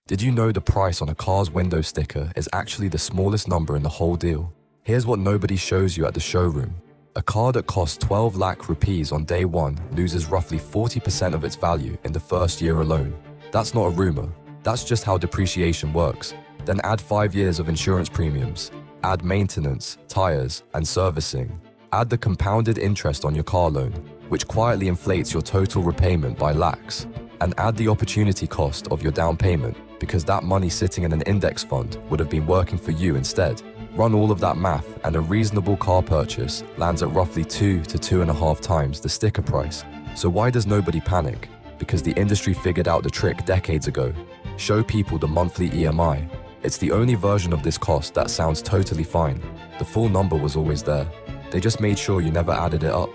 Did you know the price on a car's window sticker is actually the smallest number in the whole deal? Here's what nobody shows you at the showroom. A car that costs 12 lakh rupees on day one loses roughly 40% of its value in the first year alone. That's not a rumor. That's just how depreciation works. Then add 5 years of insurance premiums. Add maintenance, tires, and servicing. Add the compounded interest on your car loan, which quietly inflates your total repayment by lakhs. And add the opportunity cost of your down payment, because that money sitting in an index fund would have been working for you instead. Run all of that math and a reasonable car purchase lands at roughly 2 to 2.5 times the sticker price. So why does nobody panic? Because the industry figured out the trick decades ago. Show people the monthly EMI. It's the only version of this cost that sounds totally fine. The full number was always there. They just made sure you never added it up.